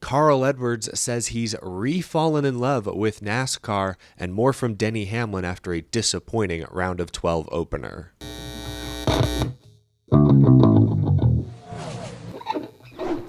Carl Edwards says he's re-fallen in love with NASCAR, and more from Denny Hamlin after a disappointing round of 12 opener.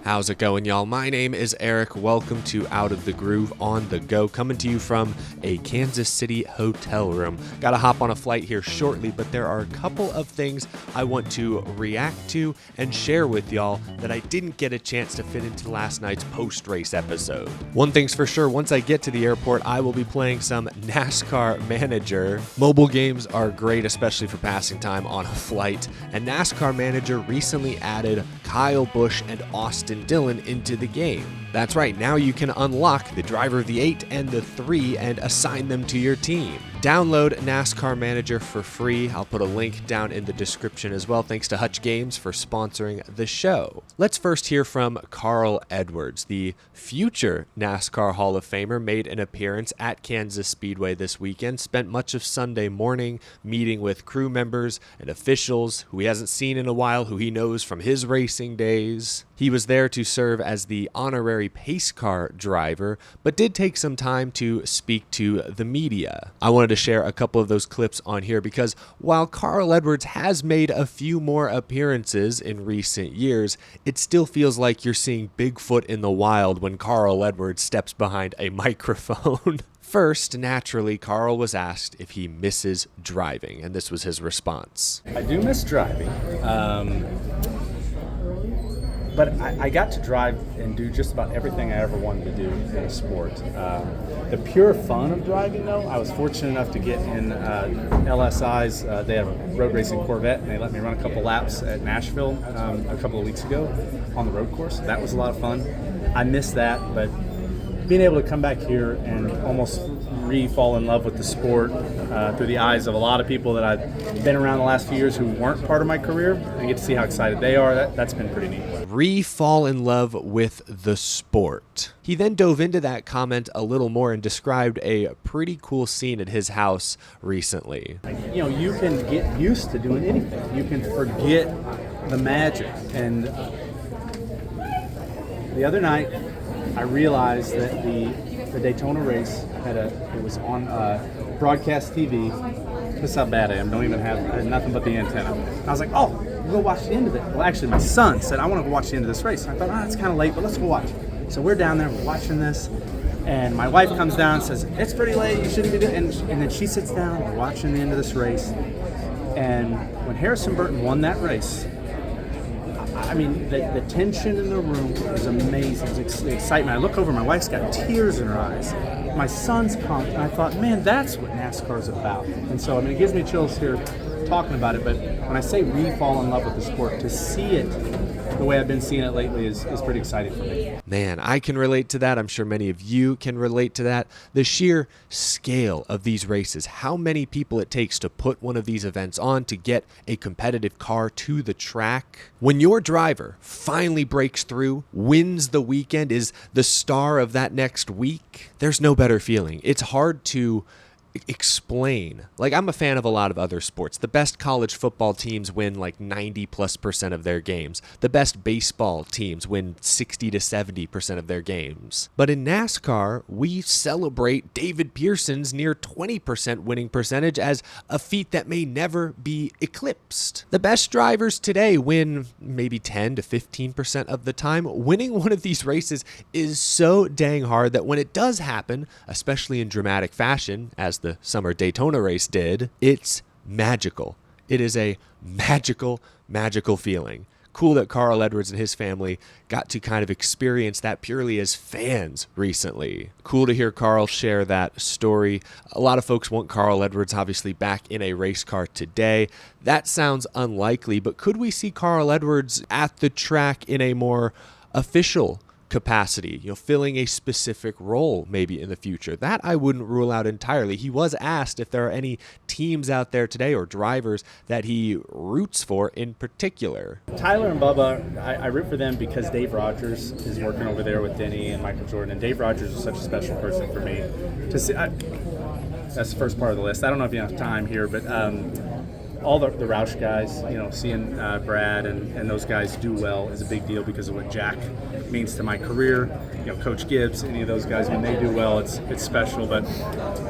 How's it going, y'all? My name is Eric. Welcome to Out of the Groove on the Go, coming to you from a Kansas City hotel room. Gotta hop on a flight here shortly, but there are a couple of things I want to react to and share with y'all that I didn't get a chance to fit into last night's post-race episode. One thing's for sure, once I get to the airport, I will be playing some NASCAR Manager. Mobile games are great, especially for passing time on a flight, and NASCAR Manager recently added Kyle Busch and Austin Dillon into the game. That's right, now you can unlock the driver of the 8 and the 3 and assign them to your team. Download NASCAR Manager for free. I'll put a link down in the description as well. Thanks to Hutch Games for sponsoring the show. Let's first hear from Carl Edwards. The future NASCAR Hall of Famer made an appearance at Kansas Speedway this weekend, spent much of Sunday morning meeting with crew members and officials who he hasn't seen in a while, who he knows from his racing days. He was there to serve as the honorary pace car driver, but did take some time to speak to the media. I wanted to share a couple of those clips on here because while Carl Edwards has made a few more appearances in recent years, it still feels like you're seeing Bigfoot in the wild when Carl Edwards steps behind a microphone. First, naturally, Carl was asked if he misses driving, and this was his response. I do miss driving. But I got to drive and do just about everything I ever wanted to do in a sport. The pure fun of driving, though, I was fortunate enough to get in LSI's. They have a road racing Corvette, and they let me run a couple laps at Nashville a couple of weeks ago on the road course. That was a lot of fun. I missed that, but being able to come back here and almost fall in love with the sport through the eyes of a lot of people that I've been around the last few years who weren't part of my career, and get to see how excited they are. That's been pretty neat. Fall in love with the sport. He then dove into that comment a little more and described a pretty cool scene at his house recently. You know, you can get used to doing anything. You can forget the magic. And the otother night, I realized that the Daytona race it was on broadcast TV. This is how bad I am. I had nothing but the antenna. I was like, oh, we'll go watch the end of it. Well, actually, my son said, I want to go watch the end of this race. And I thought, it's kind of late, but let's go watch. So we're down there, we're watching this, and my wife comes down and says, it's pretty late, you shouldn't be doing it. And then she sits down, we're watching the end of this race. And when Harrison Burton won that race, I mean, the tension in the room was amazing. It was the excitement. I look over, my wife's got tears in her eyes. My son's pumped, and I thought, man, that's what NASCAR is about. And so, I mean, it gives me chills here talking about it, but when I say fall in love with the sport, to see it the way I've been seeing it lately is pretty exciting for me. Man, I can relate to that. I'm sure many of you can relate to that. The sheer scale of these races, how many people it takes to put one of these events on to get a competitive car to the track. When your driver finally breaks through, wins the weekend, is the star of that next week, there's no better feeling. It's hard to explain. Like, I'm a fan of a lot of other sports. The best college football teams win like 90+% of their games. The best baseball teams win 60 to 70% of their games. But in NASCAR, we celebrate David Pearson's near 20% winning percentage as a feat that may never be eclipsed. The best drivers today win maybe 10 to 15% of the time. Winning one of these races is so dang hard that when it does happen, especially in dramatic fashion, as the summer Daytona race did, it's magical. It is a magical feeling. Cool that Carl Edwards and his family got to kind of experience that purely as fans recently. Cool to hear Carl share that story. A lot of folks want Carl Edwards obviously back in a race car today. That sounds unlikely, but could we see Carl Edwards at the track in a more official capacity, filling a specific role maybe in the future? That I wouldn't rule out entirely. He was asked if there are any teams out there today or drivers that he roots for in particular. Tyler and Bubba, I root for them because Dave Rogers is working over there with Denny and Michael Jordan, and Dave Rogers is such a special person for me to see. That's the first part of the list. I don't know if you have time here, but all the Roush guys, seeing Brad and those guys do well is a big deal because of what Jack means to my career. Coach Gibbs, any of those guys, when they do well, it's special. But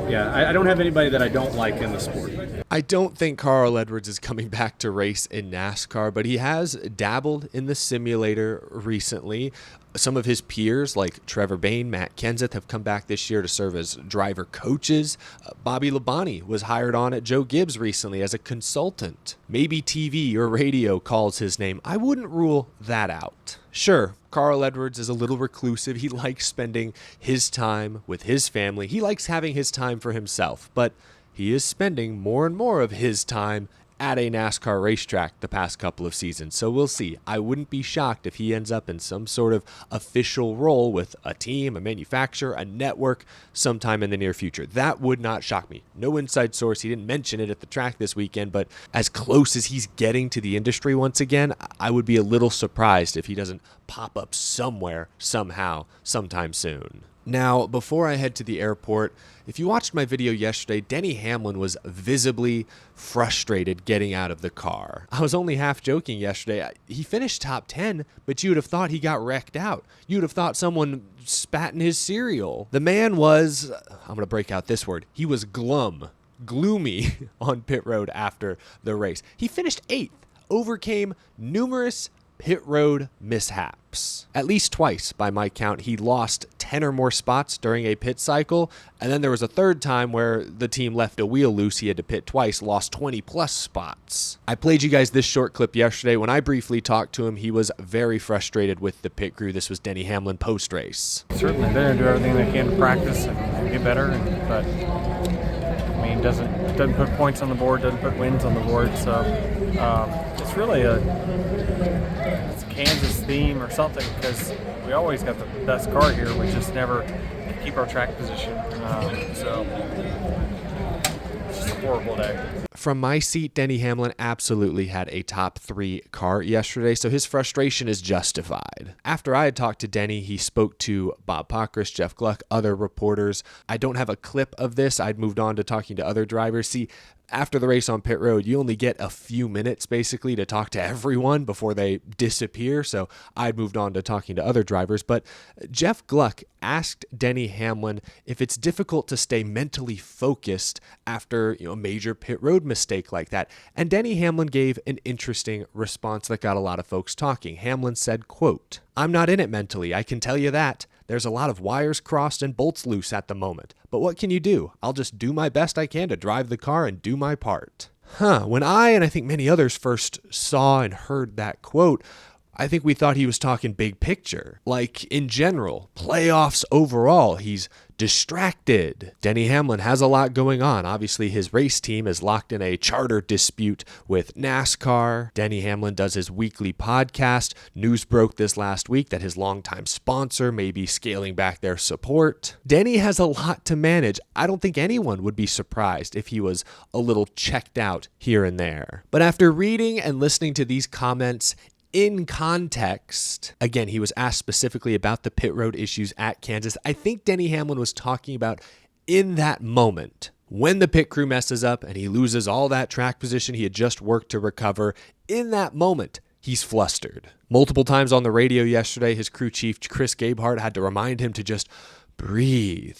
yeah, I don't have anybody that I don't like in the sport. I don't think Carl Edwards is coming back to race in NASCAR, but he has dabbled in the simulator recently. Some of his peers like Trevor Bayne, Matt Kenseth have come back this year to serve as driver coaches. Bobby Labonte was hired on at Joe Gibbs recently as a consultant. Maybe TV or radio calls his name. I wouldn't rule that out. Sure, Carl Edwards is a little reclusive. He likes spending his time with his family. He likes having his time for himself, but he is spending more and more of his time at a NASCAR racetrack the past couple of seasons. So we'll see. I wouldn't be shocked if he ends up in some sort of official role with a team, a manufacturer, a network sometime in the near future. That would not shock me. No inside source. He didn't mention it at the track this weekend, but as close as he's getting to the industry once again, I would be a little surprised if he doesn't pop up somewhere, somehow, sometime soon. Now, before I head to the airport, if you watched my video yesterday, Denny Hamlin was visibly frustrated getting out of the car. I was only half joking yesterday. He finished top 10, but you would have thought he got wrecked out. You would have thought someone spat in his cereal. The man was, I'm going to break out this word, he was gloomy on pit road after the race. He finished 8th, overcame numerous pit road mishaps. At least twice, by my count, he lost 10 or more spots during a pit cycle, and then there was a third time where the team left a wheel loose. He had to pit twice, lost 20 plus spots. I played you guys this short clip yesterday. When I briefly talked to him, he was very frustrated with the pit crew. This was Denny Hamlin post-race. Certainly, they're going to do everything they can to practice and get better, but I mean, doesn't put points on the board, doesn't put wins on the board, so it's really it's a Kansas theme or something, because we always got the best car here, we just never keep our track position, so it's just a horrible day. From my seat, Denny Hamlin absolutely had a top 3 car yesterday, so his frustration is justified. After I had talked to Denny, he spoke to Bob Pockris, Jeff Gluck, other reporters. I don't have a clip of this. I'd moved on to talking to other drivers. See, after the race on pit road, you only get a few minutes basically to talk to everyone before they disappear. So I'd moved on to talking to other drivers. But Jeff Gluck asked Denny Hamlin if it's difficult to stay mentally focused after a major pit road mistake like that. And Denny Hamlin gave an interesting response that got a lot of folks talking. Hamlin said, quote, "I'm not in it mentally, I can tell you that. There's a lot of wires crossed and bolts loose at the moment. But what can you do? I'll just do my best I can to drive the car and do my part." When I, and I think many others, first saw and heard that quote, I think we thought he was talking big picture. Like, in general, playoffs overall, he's distracted. Denny Hamlin has a lot going on. Obviously, his race team is locked in a charter dispute with NASCAR. Denny Hamlin does his weekly podcast. News broke this last week that his longtime sponsor may be scaling back their support. Denny has a lot to manage. I don't think anyone would be surprised if he was a little checked out here and there. But after reading and listening to these comments, in context, again, he was asked specifically about the pit road issues at Kansas. I think Denny Hamlin was talking about in that moment when the pit crew messes up and he loses all that track position he had just worked to recover. In that moment, he's flustered. Multiple times on the radio yesterday, his crew chief, Chris Gabehart, had to remind him to just breathe.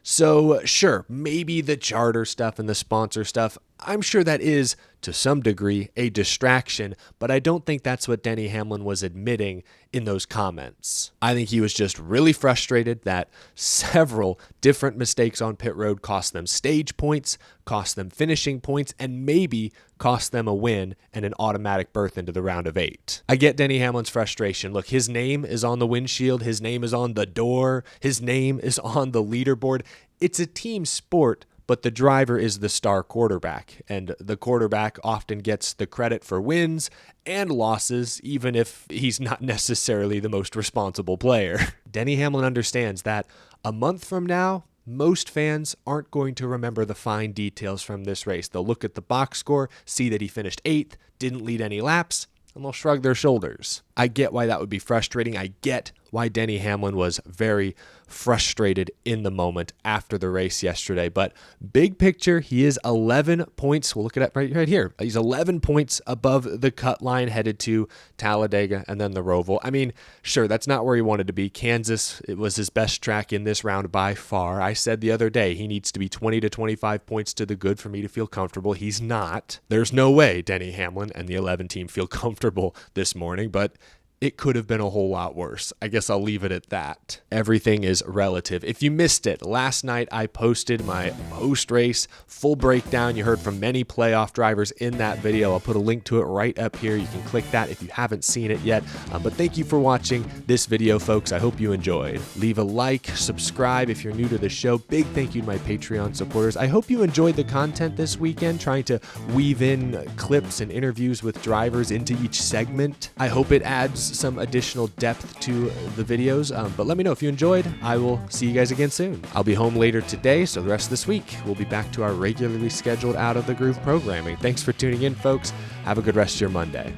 So sure, maybe the charter stuff and the sponsor stuff, I'm sure that is, to some degree, a distraction, but I don't think that's what Denny Hamlin was admitting in those comments. I think he was just really frustrated that several different mistakes on pit road cost them stage points, cost them finishing points, and maybe cost them a win and an automatic berth into the round of 8. I get Denny Hamlin's frustration. Look, his name is on the windshield, his name is on the door, his name is on the leaderboard. It's a team sport, but the driver is the star quarterback, and the quarterback often gets the credit for wins and losses, even if he's not necessarily the most responsible player. Denny Hamlin understands that a month from now, most fans aren't going to remember the fine details from this race. They'll look at the box score, see that he finished 8th, didn't lead any laps, and they'll shrug their shoulders. I get why that would be frustrating. I get why Denny Hamlin was very frustrated in the moment after the race yesterday. But big picture, he is 11 points. We'll look at it right here. He's 11 points above the cut line headed to Talladega and then the Roval. I mean, sure, that's not where he wanted to be. Kansas, it was his best track in this round by far. I said the other day he needs to be 20 to 25 points to the good for me to feel comfortable. He's not. There's no way Denny Hamlin and the 11 team feel comfortable this morning, but it could have been a whole lot worse. I guess I'll leave it at that. Everything is relative. If you missed it, last night I posted my post-race full breakdown. You heard from many playoff drivers in that video. I'll put a link to it right up here. You can click that if you haven't seen it yet. But thank you for watching this video, folks. I hope you enjoyed. Leave a like, subscribe if you're new to the show. Big thank you to my Patreon supporters. I hope you enjoyed the content this weekend, trying to weave in clips and interviews with drivers into each segment. I hope it adds some additional depth to the videos, but let me know if you enjoyed. I will see you guys again soon. I'll be home later today, so the rest of this week we'll be back to our regularly scheduled Out of the Groove programming. Thanks for tuning in, folks. Have a good rest of your Monday.